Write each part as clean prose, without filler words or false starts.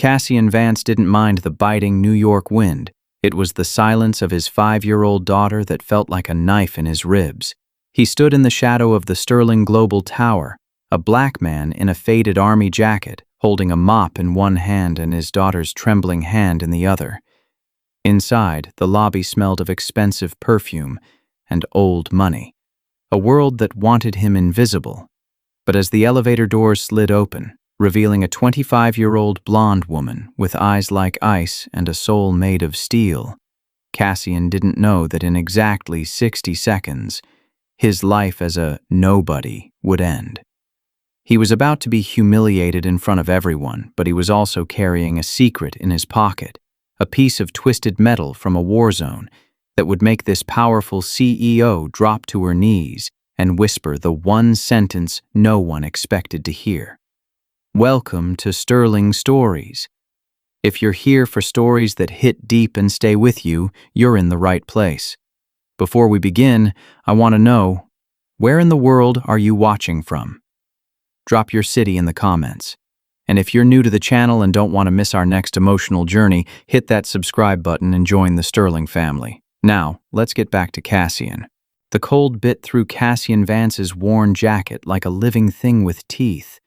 Cassian Vance didn't mind the biting New York wind. It was the silence of his 5-year-old daughter that felt like a knife in his ribs. He stood in the shadow of the Sterling Global Tower, a black man in a faded army jacket, holding a mop in one hand and his daughter's trembling hand in the other. Inside, the lobby smelled of expensive perfume and old money, a world that wanted him invisible. But as the elevator doors slid open, revealing a 25-year-old blonde woman with eyes like ice and a soul made of steel, Cassian didn't know that in exactly 60 seconds, his life as a nobody would end. He was about to be humiliated in front of everyone, but he was also carrying a secret in his pocket, a piece of twisted metal from a war zone that would make this powerful CEO drop to her knees and whisper the one sentence no one expected to hear. Welcome to Sterling Stories. If you're here for stories that hit deep and stay with you, you're in the right place. Before we begin, I want to know, where in the world are you watching from? Drop your city in the comments. And if you're new to the channel and don't want to miss our next emotional journey, hit that subscribe button and join the Sterling family. Now, let's get back to Cassian. The cold bit through Cassian Vance's worn jacket like a living thing with teeth.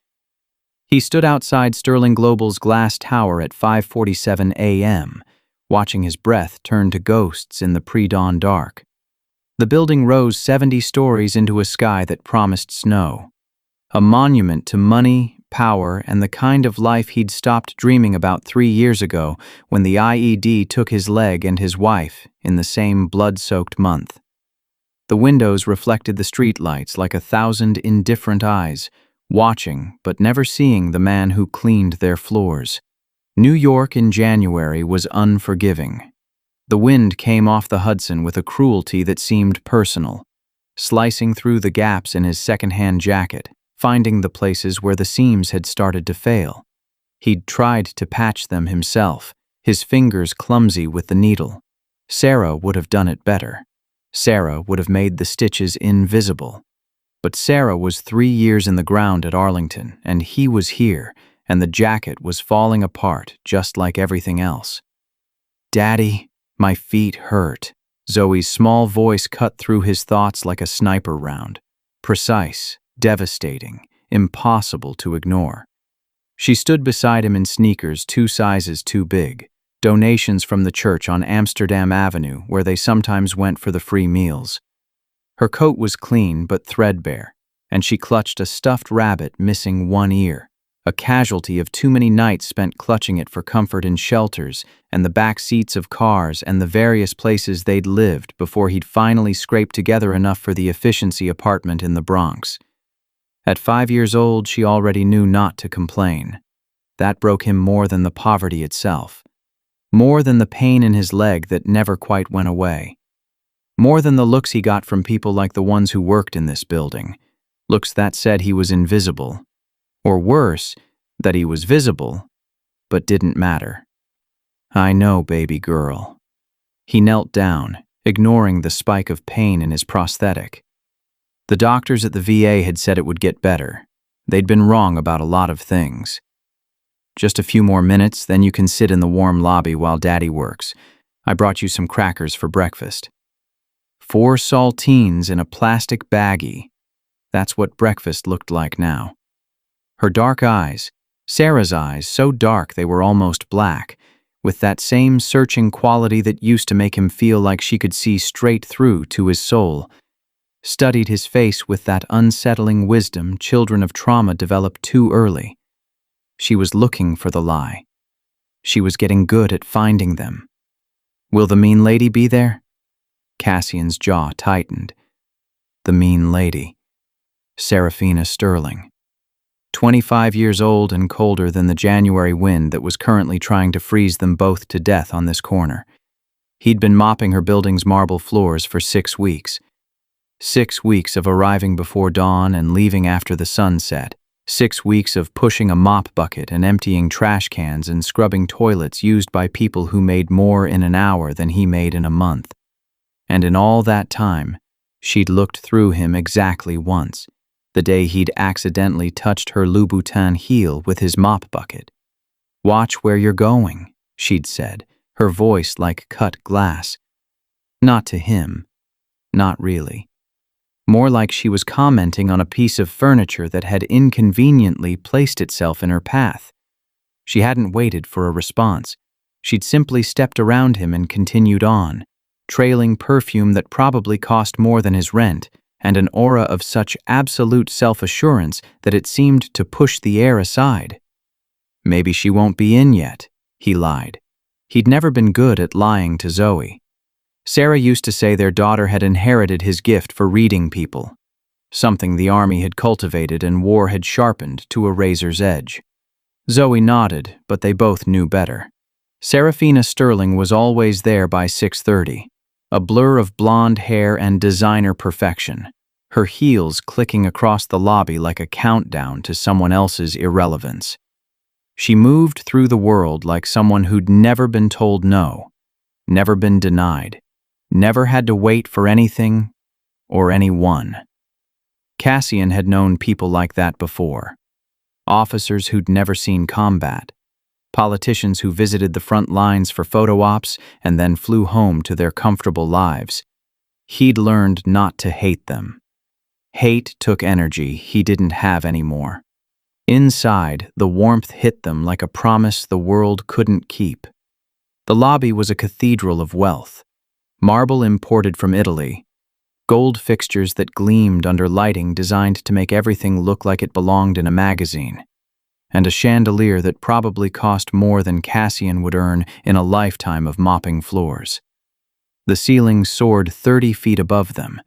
He stood outside Sterling Global's glass tower at 5:47 a.m., watching his breath turn to ghosts in the pre-dawn dark. The building rose 70 stories into a sky that promised snow. A monument to money, power, and the kind of life he'd stopped dreaming about 3 years ago when the IED took his leg and his wife in the same blood-soaked month. The windows reflected the streetlights like 1,000 indifferent eyes, watching but never seeing the man who cleaned their floors. New York in January was unforgiving. The wind came off the Hudson with a cruelty that seemed personal, slicing through the gaps in his second-hand jacket, finding the places where the seams had started to fail. He'd tried to patch them himself, his fingers clumsy with the needle. Sarah would have done it better. Sarah would have made the stitches invisible. But Sarah was 3 years in the ground at Arlington, and he was here, and the jacket was falling apart just like everything else. "Daddy, my feet hurt." Zoe's small voice cut through his thoughts like a sniper round. Precise, devastating, impossible to ignore. She stood beside him in sneakers 2 sizes too big, donations from the church on Amsterdam Avenue where they sometimes went for the free meals. Her coat was clean but threadbare, and she clutched a stuffed rabbit missing one ear, a casualty of too many nights spent clutching it for comfort in shelters and the back seats of cars and the various places they'd lived before he'd finally scraped together enough for the efficiency apartment in the Bronx. At 5 years old, she already knew not to complain. That broke him more than the poverty itself. More than the pain in his leg that never quite went away. More than the looks he got from people like the ones who worked in this building. Looks that said he was invisible. Or worse, that he was visible, but didn't matter. "I know, baby girl." He knelt down, ignoring the spike of pain in his prosthetic. The doctors at the VA had said it would get better. They'd been wrong about a lot of things. "Just a few more minutes, then you can sit in the warm lobby while Daddy works. I brought you some crackers for breakfast." 4 saltines in a plastic baggie. That's what breakfast looked like now. Her dark eyes, Sarah's eyes, so dark they were almost black, with that same searching quality that used to make him feel like she could see straight through to his soul, studied his face with that unsettling wisdom children of trauma develop too early. She was looking for the lie. She was getting good at finding them. Will the mean lady be there? Cassian's jaw tightened. The mean lady. Seraphina Sterling. 25 years old and colder than the January wind that was currently trying to freeze them both to death on this corner. He'd been mopping her building's marble floors for 6 weeks. 6 weeks of arriving before dawn and leaving after the sun set. 6 weeks of pushing a mop bucket and emptying trash cans and scrubbing toilets used by people who made more in an hour than he made in a month. And in all that time, she'd looked through him exactly once, the day he'd accidentally touched her Louboutin heel with his mop bucket. "Watch where you're going," she'd said, her voice like cut glass. Not to him. Not really. More like she was commenting on a piece of furniture that had inconveniently placed itself in her path. She hadn't waited for a response. She'd simply stepped around him and continued on, trailing perfume that probably cost more than his rent, and an aura of such absolute self-assurance that it seemed to push the air aside. "Maybe she won't be in yet," he lied. He'd never been good at lying to Zoe. Sarah used to say their daughter had inherited his gift for reading people, something the army had cultivated and war had sharpened to a razor's edge. Zoe nodded, but they both knew better. Seraphina Sterling was always there by 6:30, a blur of blonde hair and designer perfection, her heels clicking across the lobby like a countdown to someone else's irrelevance. She moved through the world like someone who'd never been told no, never been denied, never had to wait for anything or anyone. Cassian had known people like that before. Officers who'd never seen combat, politicians who visited the front lines for photo ops and then flew home to their comfortable lives. He'd learned not to hate them. Hate took energy he didn't have anymore. Inside, the warmth hit them like a promise the world couldn't keep. The lobby was a cathedral of wealth. Marble imported from Italy, gold fixtures that gleamed under lighting designed to make everything look like it belonged in a magazine, and a chandelier that probably cost more than Cassian would earn in a lifetime of mopping floors. The ceiling soared 30 feet above them,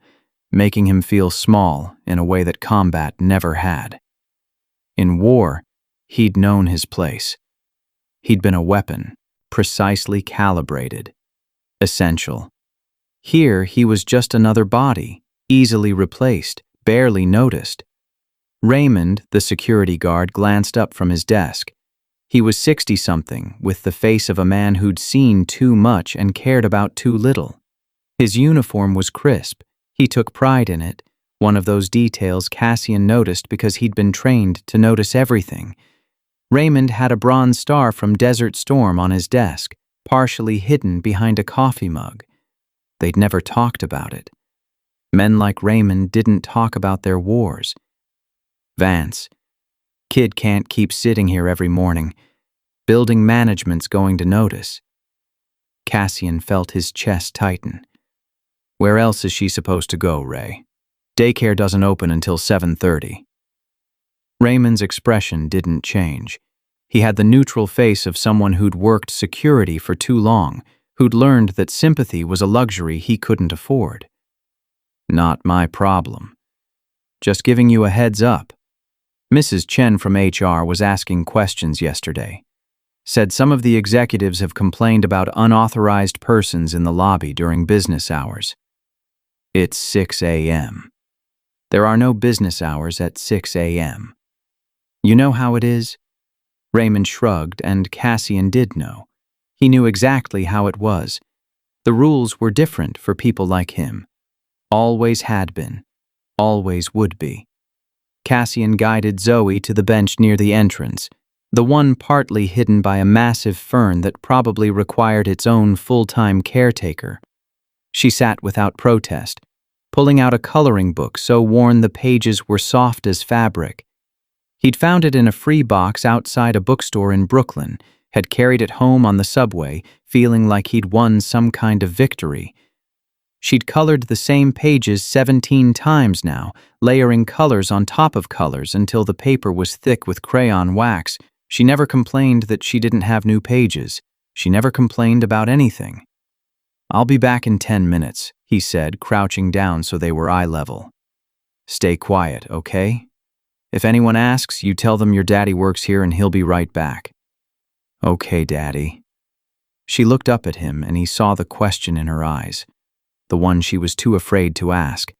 making him feel small in a way that combat never had. In war, he'd known his place. He'd been a weapon, precisely calibrated, essential. Here, he was just another body, easily replaced, barely noticed. Raymond, the security guard, glanced up from his desk. He was 60-something, with the face of a man who'd seen too much and cared about too little. His uniform was crisp. He took pride in it, one of those details Cassian noticed because he'd been trained to notice everything. Raymond had a bronze star from Desert Storm on his desk, partially hidden behind a coffee mug. They'd never talked about it. Men like Raymond didn't talk about their wars. "Vance, kid can't keep sitting here every morning. Building management's going to notice." Cassian felt his chest tighten. "Where else is she supposed to go, Ray? Daycare doesn't open until 7:30. Raymond's expression didn't change. He had the neutral face of someone who'd worked security for too long, who'd learned that sympathy was a luxury he couldn't afford. "Not my problem. Just giving you a heads up. Mrs. Chen from HR was asking questions yesterday. Said some of the executives have complained about unauthorized persons in the lobby during business hours. It's 6 a.m. There are no business hours at 6 a.m. You know how it is?" Raymond shrugged, and Cassian did know. He knew exactly how it was. The rules were different for people like him. Always had been. Always would be. Cassian guided Zoe to the bench near the entrance, the one partly hidden by a massive fern that probably required its own full-time caretaker. She sat without protest, pulling out a coloring book so worn the pages were soft as fabric. He'd found it in a free box outside a bookstore in Brooklyn, had carried it home on the subway, feeling like he'd won some kind of victory. She'd colored the same pages 17 times now, layering colors on top of colors until the paper was thick with crayon wax. She never complained that she didn't have new pages. She never complained about anything. "I'll be back in 10 minutes, he said, crouching down so they were eye level. "Stay quiet, okay? If anyone asks, you tell them your daddy works here and he'll be right back." "Okay, Daddy." She looked up at him and he saw the question in her eyes, the one she was too afraid to ask.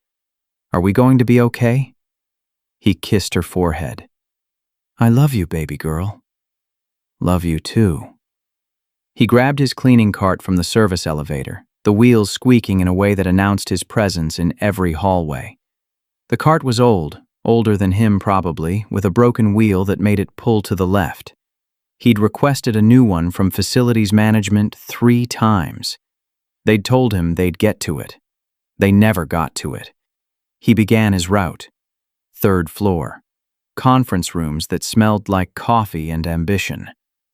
"Are we going to be okay?" He kissed her forehead. "I love you, baby girl." "Love you too." He grabbed his cleaning cart from the service elevator, the wheels squeaking in a way that announced his presence in every hallway. The cart was old, older than him probably, with a broken wheel that made it pull to the left. He'd requested a new one from facilities management 3 times. They'd told him they'd get to it. They never got to it. He began his route. 3rd floor. Conference rooms that smelled like coffee and ambition.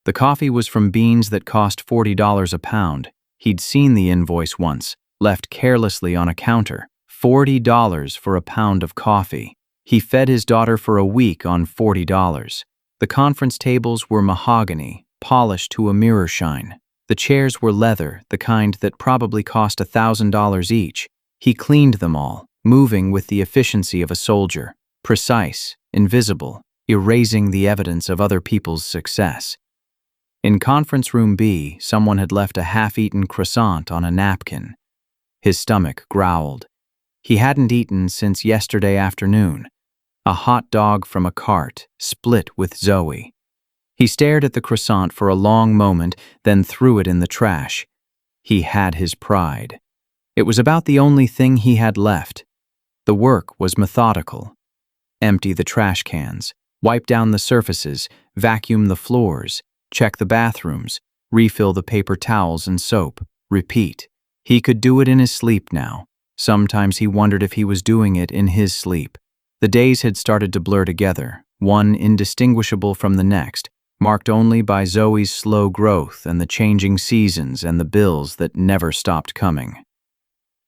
The coffee was from beans that cost $40 a pound. He'd seen the invoice once, left carelessly on a counter. $40 for a pound of coffee. He fed his daughter for a week on $40. The conference tables were mahogany, polished to a mirror shine. The chairs were leather, the kind that probably cost $1,000 each. He cleaned them all, moving with the efficiency of a soldier, precise, invisible, erasing the evidence of other people's success. In conference room B, someone had left a half-eaten croissant on a napkin. His stomach growled. He hadn't eaten since yesterday afternoon. A hot dog from a cart, split with Zoe. He stared at the croissant for a long moment, then threw it in the trash. He had his pride. It was about the only thing he had left. The work was methodical. Empty the trash cans, wipe down the surfaces, vacuum the floors, check the bathrooms, refill the paper towels and soap, repeat. He could do it in his sleep now. Sometimes he wondered if he was doing it in his sleep. The days had started to blur together, one indistinguishable from the next, marked only by Zoe's slow growth and the changing seasons and the bills that never stopped coming.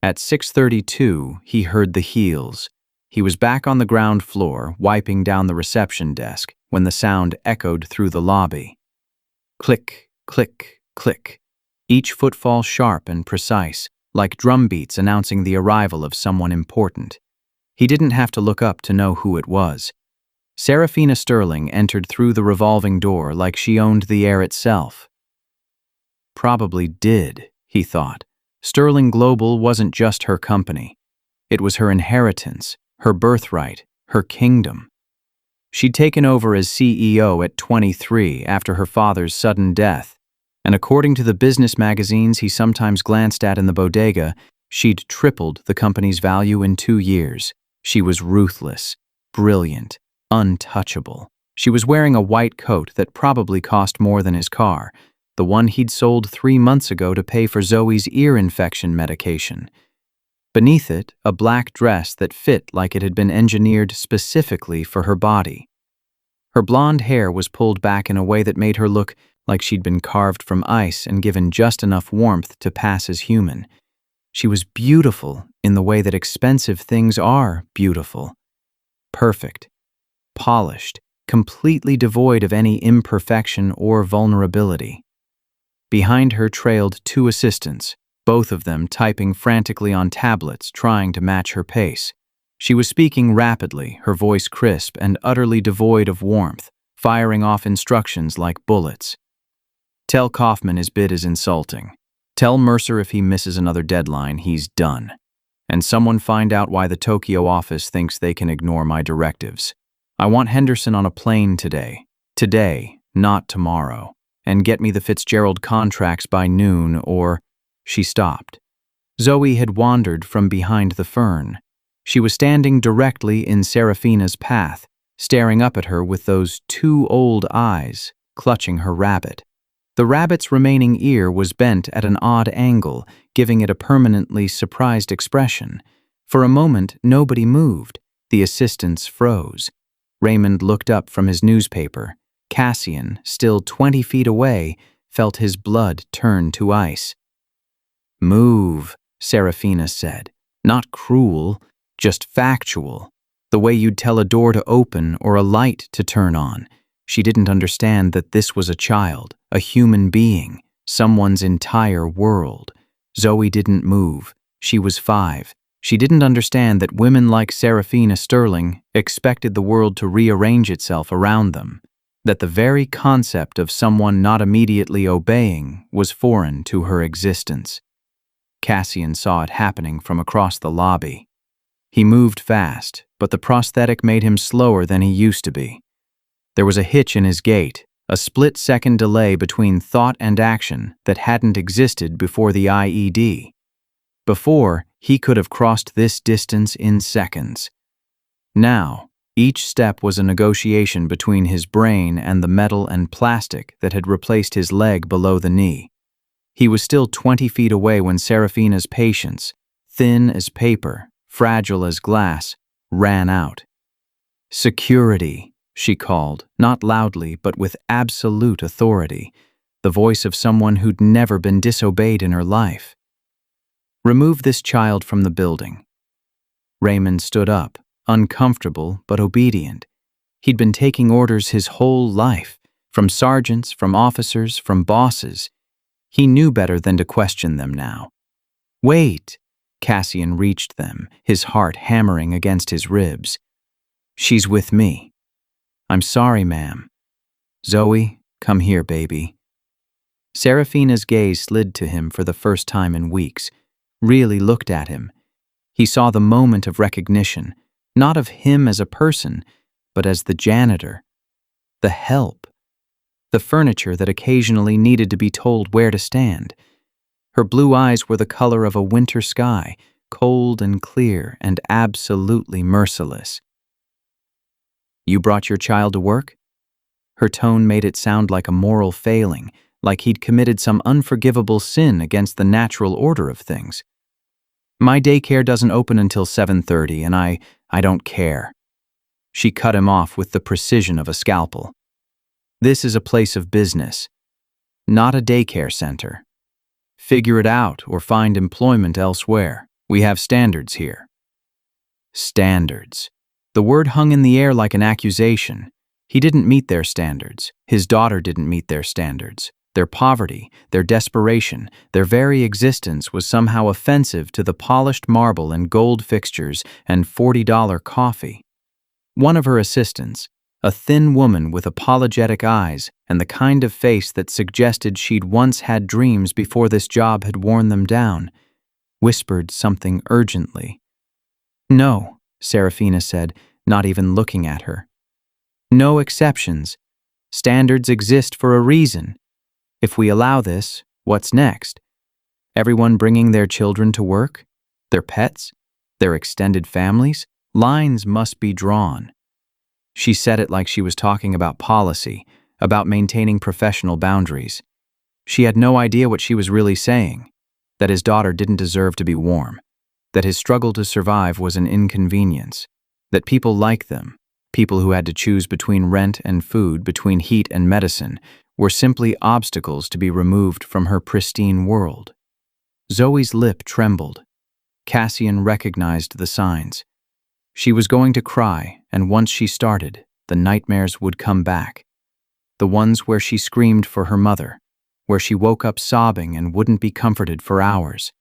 At 6:32, he heard the heels. He was back on the ground floor, wiping down the reception desk, when the sound echoed through the lobby. Click, click, click. Each footfall sharp and precise, like drum beats announcing the arrival of someone important. He didn't have to look up to know who it was. Seraphina Sterling entered through the revolving door like she owned the air itself. Probably did, he thought. Sterling Global wasn't just her company. It was her inheritance, her birthright, her kingdom. She'd taken over as CEO at 23 after her father's sudden death, and according to the business magazines he sometimes glanced at in the bodega, she'd tripled the company's value in 2 years. She was ruthless, brilliant, untouchable. She was wearing a white coat that probably cost more than his car, the one he'd sold 3 months ago to pay for Zoe's ear infection medication. Beneath it, a black dress that fit like it had been engineered specifically for her body. Her blonde hair was pulled back in a way that made her look like she'd been carved from ice and given just enough warmth to pass as human. She was beautiful in the way that expensive things are beautiful. Perfect, polished, completely devoid of any imperfection or vulnerability. Behind her trailed 2 assistants, both of them typing frantically on tablets, trying to match her pace. She was speaking rapidly, her voice crisp and utterly devoid of warmth, firing off instructions like bullets. Tell Kaufman his bid is insulting. Tell Mercer if he misses another deadline, he's done. And someone find out why the Tokyo office thinks they can ignore my directives. I want Henderson on a plane today. Today, not tomorrow. And get me the Fitzgerald contracts by noon or... She stopped. Zoe had wandered from behind the fern. She was standing directly in Seraphina's path, staring up at her with those 2 old eyes, clutching her rabbit. The rabbit's remaining ear was bent at an odd angle, giving it a permanently surprised expression. For a moment, nobody moved. The assistants froze. Raymond looked up from his newspaper. Cassian, still 20 feet away, felt his blood turn to ice. Move, Seraphina said. Not cruel, just factual. The way you'd tell a door to open or a light to turn on. She didn't understand that this was a child, a human being, someone's entire world. Zoe didn't move. She was 5. She didn't understand that women like Seraphina Sterling expected the world to rearrange itself around them, that the very concept of someone not immediately obeying was foreign to her existence. Cassian saw it happening from across the lobby. He moved fast, but the prosthetic made him slower than he used to be. There was a hitch in his gait, a split-second delay between thought and action that hadn't existed before the IED. Before, he could have crossed this distance in seconds. Now, Each step was a negotiation between his brain and the metal and plastic that had replaced his leg below the knee. He was still 20 feet away when Seraphina's patience, thin as paper, fragile as glass, ran out. "Security," she called, not loudly but with absolute authority, the voice of someone who'd never been disobeyed in her life. "Remove this child from the building." Raymond stood up, uncomfortable but obedient. He'd been taking orders his whole life, from sergeants, from officers, from bosses. He knew better than to question them now. "Wait!" Cassian reached them, his heart hammering against his ribs. "She's with me." "I'm sorry, ma'am." "Zoe, come here, baby." Seraphina's gaze slid to him for the first time in weeks, really looked at him. He saw the moment of recognition, not of him as a person, but as the janitor, the help, the furniture that occasionally needed to be told where to stand. Her blue eyes were the color of a winter sky, cold and clear and absolutely merciless. "You brought your child to work?" Her tone made it sound like a moral failing, like he'd committed some unforgivable sin against the natural order of things. "My daycare doesn't open until 7:30, and I don't care." She cut him off with the precision of a scalpel. "This is a place of business, not a daycare center. Figure it out or find employment elsewhere. We have standards here." Standards. The word hung in the air like an accusation. He didn't meet their standards. His daughter didn't meet their standards. Their poverty, their desperation, their very existence was somehow offensive to the polished marble and gold fixtures and $40 coffee. One of her assistants, a thin woman with apologetic eyes and the kind of face that suggested she'd once had dreams before this job had worn them down, whispered something urgently. "No," Seraphina said, not even looking at her. "No exceptions. Standards exist for a reason. If we allow this, what's next? Everyone bringing their children to work? Their pets? Their extended families? Lines must be drawn." She said it like she was talking about policy, about maintaining professional boundaries. She had no idea what she was really saying, that his daughter didn't deserve to be warm, that his struggle to survive was an inconvenience, that people like them, people who had to choose between rent and food, between heat and medicine, were simply obstacles to be removed from her pristine world. Zoe's lip trembled. Cassian recognized the signs. She was going to cry, and once she started, the nightmares would come back. The ones where she screamed for her mother, where she woke up sobbing and wouldn't be comforted for hours.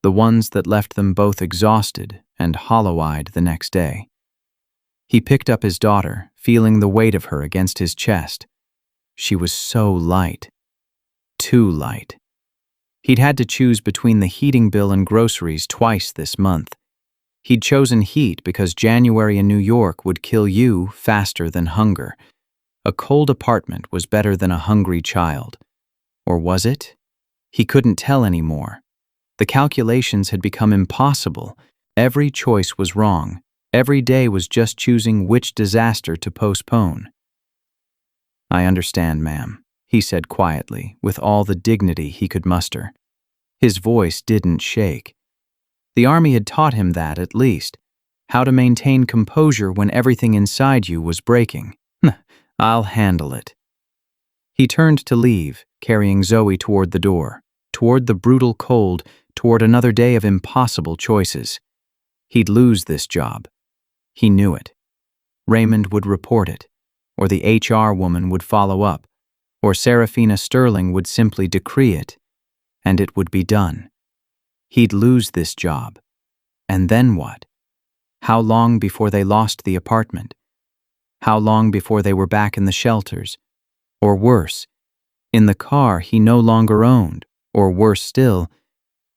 The ones that left them both exhausted and hollow-eyed the next day. He picked up his daughter, feeling the weight of her against his chest. She was so light. Too light. He'd had to choose between the heating bill and groceries twice this month. He'd chosen heat because January in New York would kill you faster than hunger. A cold apartment was better than a hungry child. Or was it? He couldn't tell anymore. The calculations had become impossible. Every choice was wrong. Every day was just choosing which disaster to postpone. "I understand, ma'am," he said quietly, with all the dignity he could muster. His voice didn't shake. The army had taught him that, at least. How to maintain composure when everything inside you was breaking. "I'll handle it." He turned to leave, carrying Zoe toward the door, toward the brutal cold, toward another day of impossible choices. He'd lose this job. He knew it. Raymond would report it, or the HR woman would follow up, or Seraphina Sterling would simply decree it, and it would be done. He'd lose this job. And then what? How long before they lost the apartment? How long before they were back in the shelters? Or worse, in the car he no longer owned, or worse still,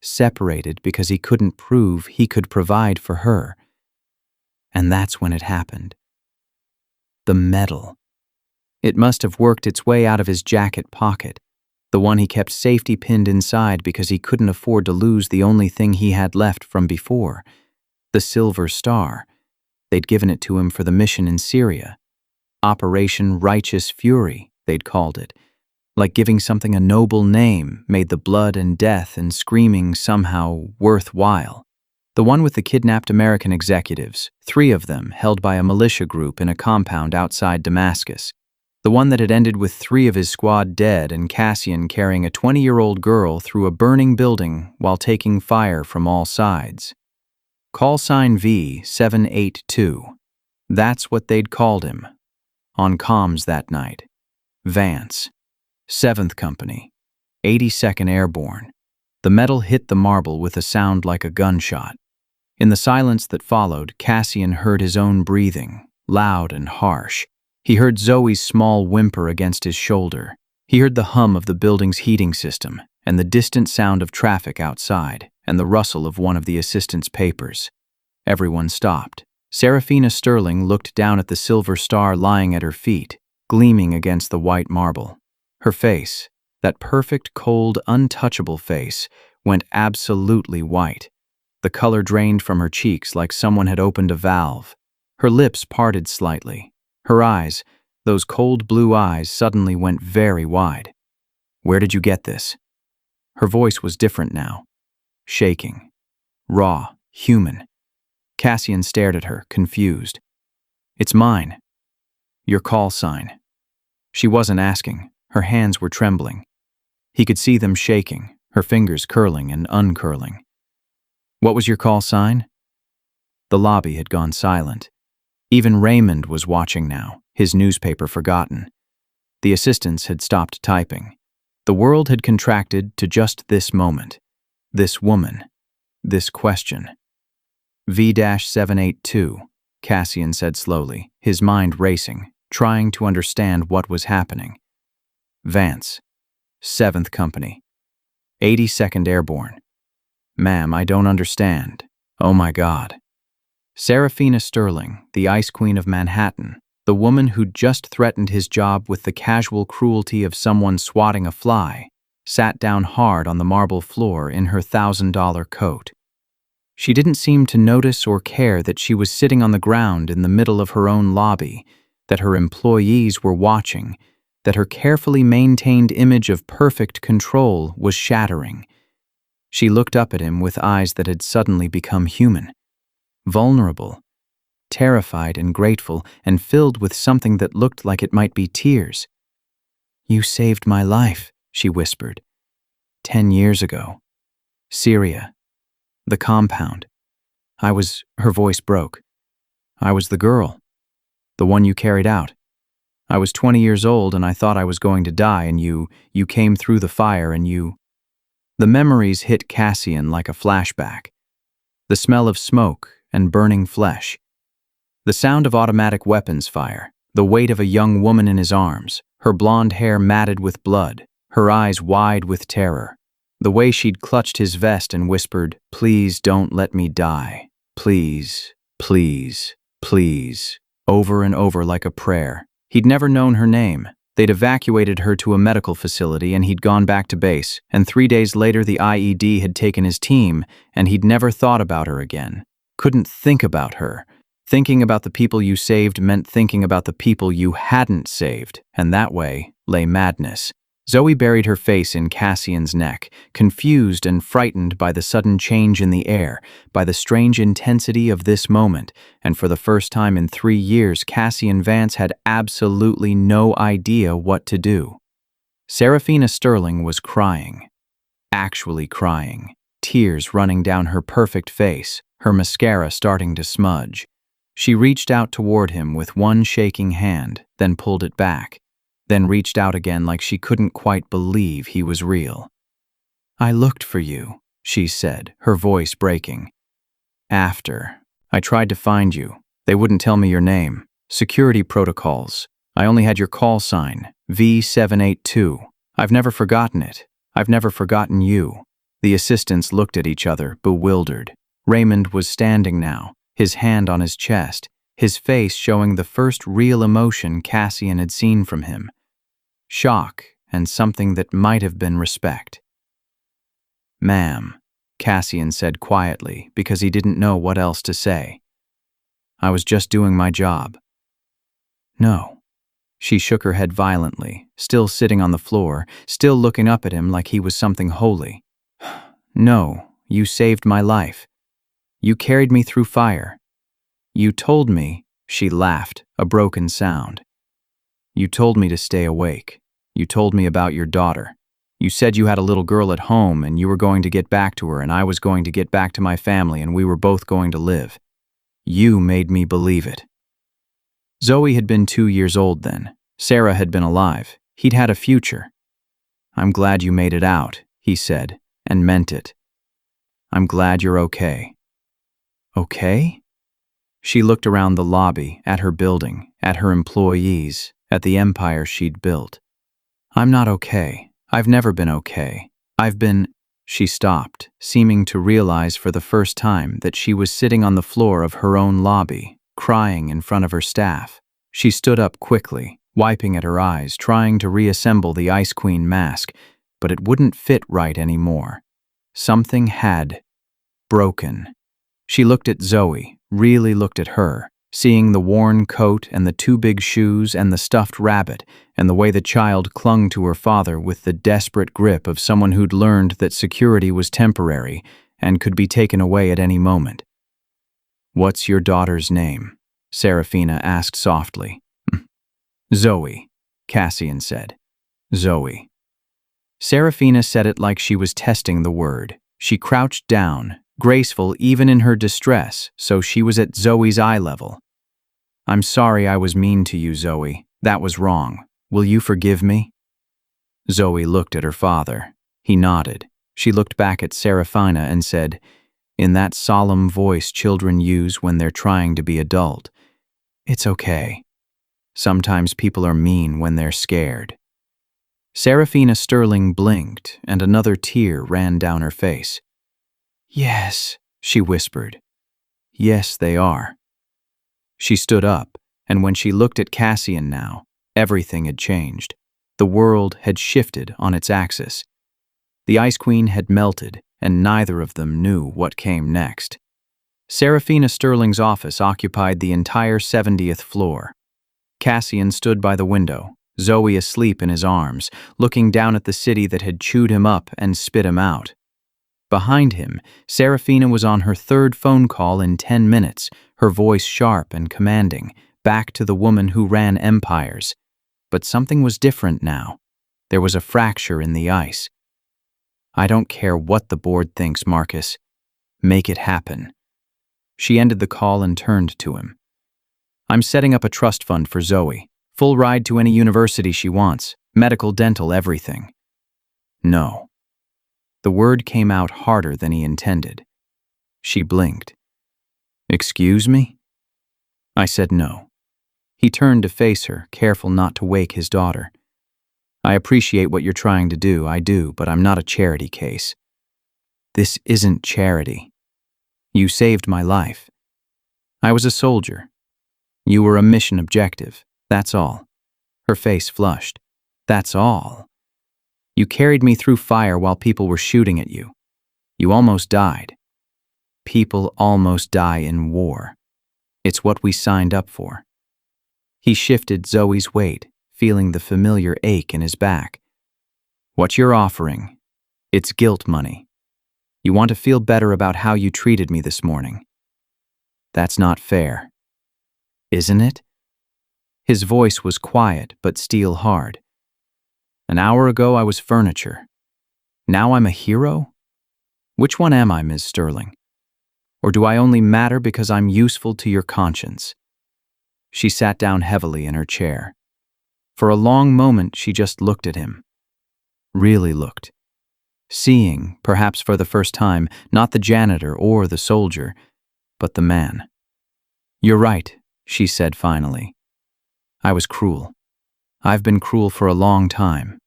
separated because he couldn't prove he could provide for her. And that's when it happened. The metal. It must have worked its way out of his jacket pocket, the one he kept safety pinned inside because he couldn't afford to lose the only thing he had left from before, the silver star. They'd given it to him for the mission in Syria. Operation Righteous Fury, they'd called it. Like giving something a noble name made the blood and death and screaming somehow worthwhile. The one with the kidnapped American executives, 3 of them held by a militia group in a compound outside Damascus. The one that had ended with 3 of his squad dead and Cassian carrying a 20-year-old girl through a burning building while taking fire from all sides. Call sign V782. That's what they'd called him. On comms that night. Vance. 7th Company. 82nd Airborne. The metal hit the marble with a sound like a gunshot. In the silence that followed, Cassian heard his own breathing, loud and harsh. He heard Zoe's small whimper against his shoulder. He heard the hum of the building's heating system, and the distant sound of traffic outside, and the rustle of one of the assistant's papers. Everyone stopped. Seraphina Sterling looked down at the silver star lying at her feet, gleaming against the white marble. Her face, that perfect, cold, untouchable face, went absolutely white. The color drained from her cheeks like someone had opened a valve. Her lips parted slightly. Her eyes, those cold blue eyes, suddenly went very wide. "Where did you get this?" Her voice was different now. Shaking. Raw. Human. Cassian stared at her, confused. "It's mine. Your call sign." She wasn't asking. Her hands were trembling. He could see them shaking, her fingers curling and uncurling. "What was your call sign?" The lobby had gone silent. Even Raymond was watching now, his newspaper forgotten. The assistants had stopped typing. The world had contracted to just this moment. This woman. This question. V-782, Cassian said slowly, his mind racing, trying to understand what was happening. Vance. 7th Company. 82nd Airborne. "Ma'am, I don't understand. Oh my God." Seraphina Sterling, the Ice Queen of Manhattan, the woman who'd just threatened his job with the casual cruelty of someone swatting a fly, sat down hard on the marble floor in her $1,000 coat. She didn't seem to notice or care that she was sitting on the ground in the middle of her own lobby, that her employees were watching, that her carefully maintained image of perfect control was shattering. She looked up at him with eyes that had suddenly become human, vulnerable, terrified and grateful, and filled with something that looked like it might be tears. "You saved my life," she whispered. 10 years ago. Syria. The compound. Her voice broke. "I was the girl. The one you carried out. I was 20 years old and I thought I was going to die and you came through the fire and you..." The memories hit Cassian like a flashback. The smell of smoke and burning flesh. The sound of automatic weapons fire. The weight of a young woman in his arms. Her blonde hair matted with blood. Her eyes wide with terror. The way she'd clutched his vest and whispered, "Please don't let me die. Please, please, please," over and over like a prayer. He'd never known her name. They'd evacuated her to a medical facility and he'd gone back to base, and 3 days later the IED had taken his team, and he'd never thought about her again. Couldn't think about her. Thinking about the people you saved meant thinking about the people you hadn't saved, and that way lay madness. Zoe buried her face in Cassian's neck, confused and frightened by the sudden change in the air, by the strange intensity of this moment, and for the first time in 3 years, Cassian Vance had absolutely no idea what to do. Seraphina Sterling was crying. Actually crying. Tears running down her perfect face, her mascara starting to smudge. She reached out toward him with one shaking hand, then pulled it back. Then reached out again like she couldn't quite believe he was real. "I looked for you," she said, her voice breaking. I tried to find you. They wouldn't tell me your name. Security protocols. I only had your call sign, V782. I've never forgotten it. I've never forgotten you." The assistants looked at each other, bewildered. Raymond was standing now, his hand on his chest, his face showing the first real emotion Cassian had seen from him. Shock and something that might have been respect. "Ma'am," Cassian said quietly because he didn't know what else to say. I was just doing my job." "No." She shook her head violently, still sitting on the floor, still looking up at him like he was something holy. "No, you saved my life. You carried me through fire. You told me," she laughed, a broken sound. "You told me to stay awake. You told me about your daughter. You said you had a little girl at home and you were going to get back to her and I was going to get back to my family and we were both going to live. You made me believe it." Zoe had been 2 years old then. Sarah had been alive. He'd had a future. "I'm glad you made it out," he said, and meant it. "I'm glad you're okay." "Okay?" She looked around the lobby, at her building, at her employees, at the empire she'd built. "I'm not okay. I've never been okay. I've been—" She stopped, seeming to realize for the first time that she was sitting on the floor of her own lobby, crying in front of her staff. She stood up quickly, wiping at her eyes, trying to reassemble the Ice Queen mask, but it wouldn't fit right anymore. Something had broken. She looked at Zoe, really looked at her, seeing the worn coat and the 2 big shoes and the stuffed rabbit and the way the child clung to her father with the desperate grip of someone who'd learned that security was temporary and could be taken away at any moment. "What's your daughter's name?" Seraphina asked softly. "Zoe," Cassian said. "Zoe." Seraphina said it like she was testing the word. She crouched down, graceful even in her distress, so she was at Zoe's eye level. "I'm sorry I was mean to you, Zoe. That was wrong. Will you forgive me?" Zoe looked at her father. He nodded. She looked back at Seraphina and said, in that solemn voice children use when they're trying to be adult, "It's okay. Sometimes people are mean when they're scared." Seraphina Sterling blinked, and another tear ran down her face. "Yes," she whispered. "Yes, they are." She stood up, and when she looked at Cassian now, everything had changed. The world had shifted on its axis. The Ice Queen had melted, and neither of them knew what came next. Seraphina Sterling's office occupied the entire 70th floor. Cassian stood by the window, Zoe asleep in his arms, looking down at the city that had chewed him up and spit him out. Behind him, Seraphina was on her 3rd phone call in 10 minutes, her voice sharp and commanding, back to the woman who ran empires. But something was different now. There was a fracture in the ice. "I don't care what the board thinks, Marcus. Make it happen." She ended the call and turned to him. "I'm setting up a trust fund for Zoe. Full ride to any university she wants. Medical, dental, everything." "No." The word came out harder than he intended. She blinked. "Excuse me?" I said no. He turned to face her, careful not to wake his daughter. "I appreciate what you're trying to do, I do, but I'm not a charity case." "This isn't charity. You saved my life. I was a soldier. You were a mission objective, that's all." Her face flushed. "That's all. You carried me through fire while people were shooting at you. You almost died. People almost die in war. It's what we signed up for." He shifted Zoe's weight, feeling the familiar ache in his back. "What you're offering, it's guilt money. You want to feel better about how you treated me this morning. That's not fair. Isn't it?" His voice was quiet but steel hard. "An hour ago I was furniture. Now I'm a hero? Which one am I, Ms. Sterling? Or do I only matter because I'm useful to your conscience?" She sat down heavily in her chair. For a long moment she just looked at him. Really looked. Seeing, perhaps for the first time, not the janitor or the soldier, but the man. "You're right," she said finally. "I was cruel. I've been cruel for a long time.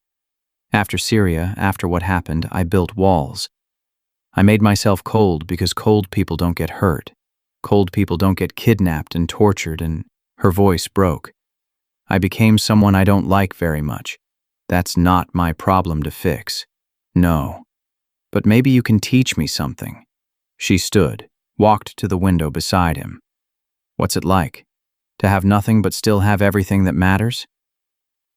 After Syria, after what happened, I built walls. I made myself cold because cold people don't get hurt. Cold people don't get kidnapped and tortured, and..." Her voice broke. "I became someone I don't like very much. That's not my problem to fix. No. But maybe you can teach me something." She stood, walked to the window beside him. What's it like? To have nothing but still have everything that matters?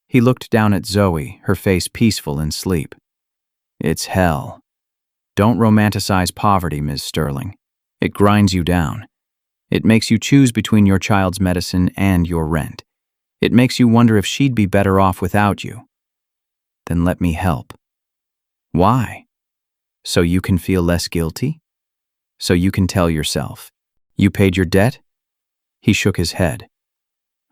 He looked down at Zoe, her face peaceful in sleep. It's hell. Don't romanticize poverty, Ms. Sterling. It grinds you down. It makes you choose between your child's medicine and your rent. It makes you wonder if she'd be better off without you. Then let me help. Why? So you can feel less guilty? So you can tell yourself, you paid your debt? He shook his head.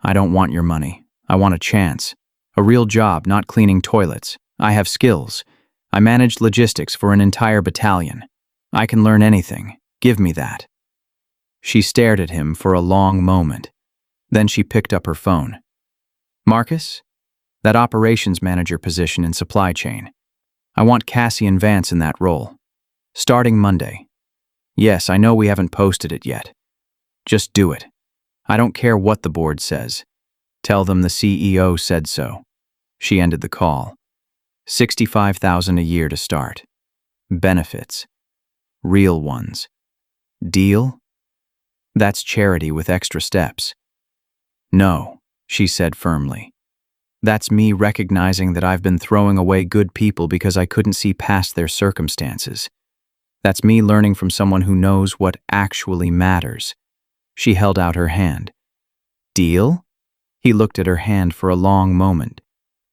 I don't want your money. I want a chance. A real job, not cleaning toilets. I have skills. I managed logistics for an entire battalion. I can learn anything. Give me that. She stared at him for a long moment. Then she picked up her phone. Marcus? That operations manager position in supply chain. I want Cassian Vance in that role. Starting Monday. Yes, I know we haven't posted it yet. Just do it. I don't care what the board says. Tell them the CEO said so. She ended the call. $65,000 a year to start. Benefits. Real ones. Deal? That's charity with extra steps. No, she said firmly. That's me recognizing that I've been throwing away good people because I couldn't see past their circumstances. That's me learning from someone who knows what actually matters. She held out her hand. Deal? He looked at her hand for a long moment.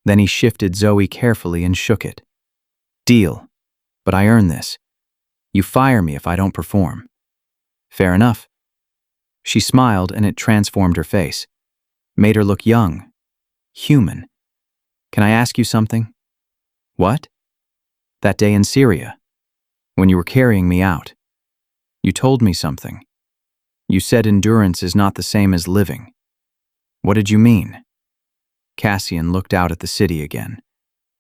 Then he shifted Zoe carefully and shook it. Deal. But I earn this. You fire me if I don't perform. Fair enough. She smiled and it transformed her face. Made her look young. Human. Can I ask you something? What? That day in Syria, when you were carrying me out, you told me something. You said endurance is not the same as living. What did you mean? Cassian looked out at the city again,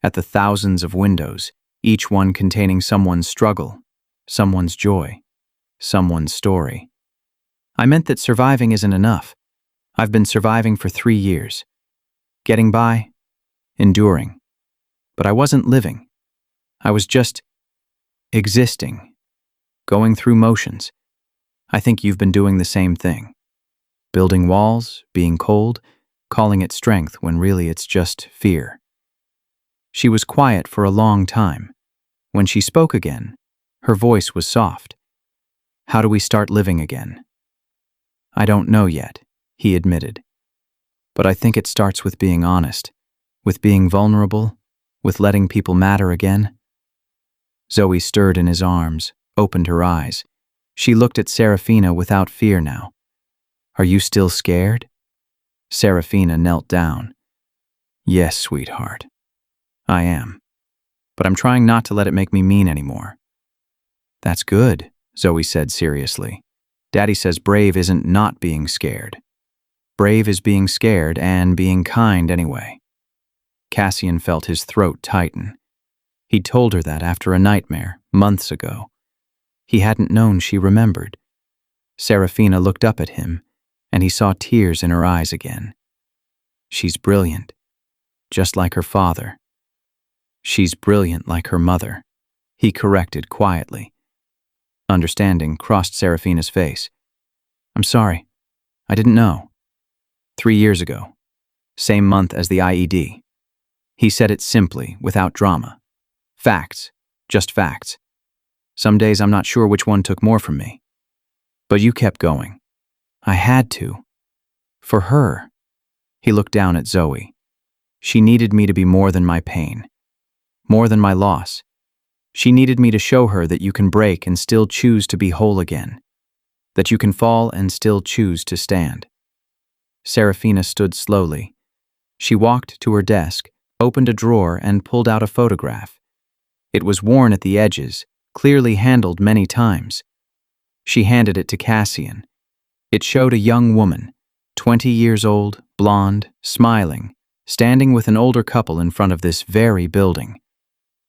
at the thousands of windows, each one containing someone's struggle, someone's joy, someone's story. I meant that surviving isn't enough. I've been surviving for 3 years. Getting by, enduring. But I wasn't living. I was just existing, going through motions. I think you've been doing the same thing. Building walls, being cold, calling it strength when really it's just fear. She was quiet for a long time. When she spoke again, her voice was soft. How do we start living again? I don't know yet, he admitted. But I think it starts with being honest, with being vulnerable, with letting people matter again. Zoe stirred in his arms, opened her eyes. She looked at Seraphina without fear now. Are you still scared? Seraphina knelt down. Yes, sweetheart. I am. But I'm trying not to let it make me mean anymore. That's good, Zoe said seriously. Daddy says brave isn't not being scared. Brave is being scared and being kind anyway. Cassian felt his throat tighten. He'd told her that after a nightmare, months ago. He hadn't known she remembered. Seraphina looked up at him, and he saw tears in her eyes again. She's brilliant, just like her father. She's brilliant like her mother, he corrected quietly. Understanding crossed Seraphina's face. I'm sorry. I didn't know. 3 years ago. Same month as the IED. He said it simply, without drama. Facts. Just facts. Some days I'm not sure which one took more from me. But you kept going. I had to. For her. He looked down at Zoe. She needed me to be more than my pain. More than my loss. She needed me to show her that you can break and still choose to be whole again. That you can fall and still choose to stand. Seraphina stood slowly. She walked to her desk, opened a drawer, and pulled out a photograph. It was worn at the edges, clearly handled many times. She handed it to Cassian. It showed a young woman, 20 years old, blonde, smiling, standing with an older couple in front of this very building.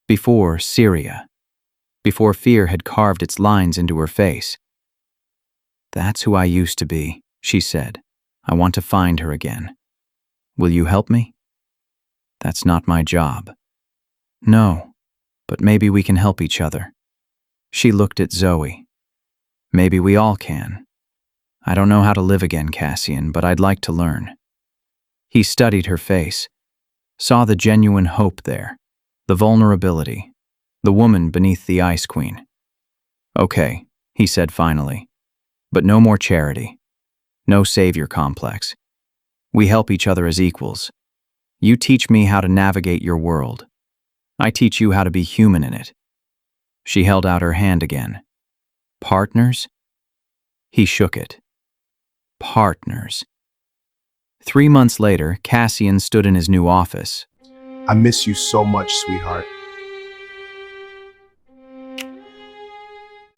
Before Syria. Before fear had carved its lines into her face. That's who I used to be, she said. I want to find her again. Will you help me? That's not my job. No, but maybe we can help each other. She looked at Zoe. Maybe we all can. I don't know how to live again, Cassian, but I'd like to learn. He studied her face, saw the genuine hope there, the vulnerability, the woman beneath the Ice Queen. Okay, he said finally, but no more charity, no savior complex. We help each other as equals. You teach me how to navigate your world. I teach you how to be human in it. She held out her hand again. Partners? He shook it. Partners. 3 months later, Cassian stood in his new office. I miss you so much, sweetheart.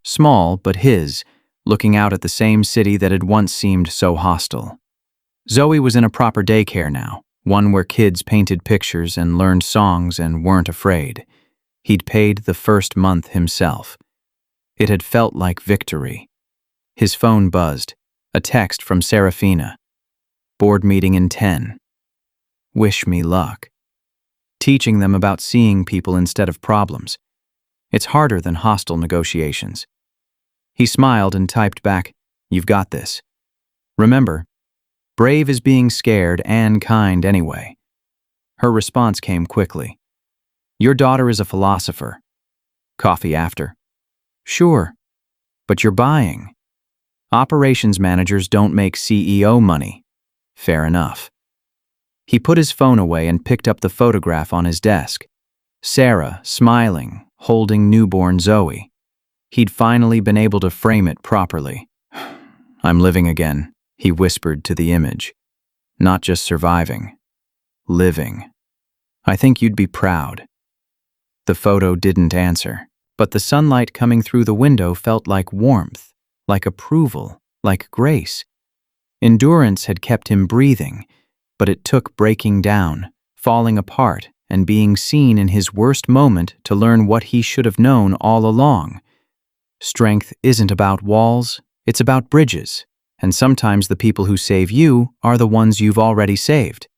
Small, but his, looking out at the same city that had once seemed so hostile. Zoe was in a proper daycare now, one where kids painted pictures and learned songs and weren't afraid. He'd paid the first month himself. It had felt like victory. His phone buzzed, a text from Seraphina. Board meeting in 10. Wish me luck. Teaching them about seeing people instead of problems. It's harder than hostile negotiations. He smiled and typed back, "You've got this. Remember, brave is being scared and kind anyway." Her response came quickly. "Your daughter is a philosopher. Coffee after." "Sure, but you're buying. Operations managers don't make CEO money." "Fair enough." He put his phone away and picked up the photograph on his desk. Sarah, smiling, holding newborn Zoe. He'd finally been able to frame it properly. "I'm living again," he whispered to the image. "Not just surviving. Living. I think you'd be proud." The photo didn't answer, but the sunlight coming through the window felt like warmth, like approval, like grace. Endurance had kept him breathing, but it took breaking down, falling apart, and being seen in his worst moment to learn what he should have known all along. Strength isn't about walls, it's about bridges, and sometimes the people who save you are the ones you've already saved.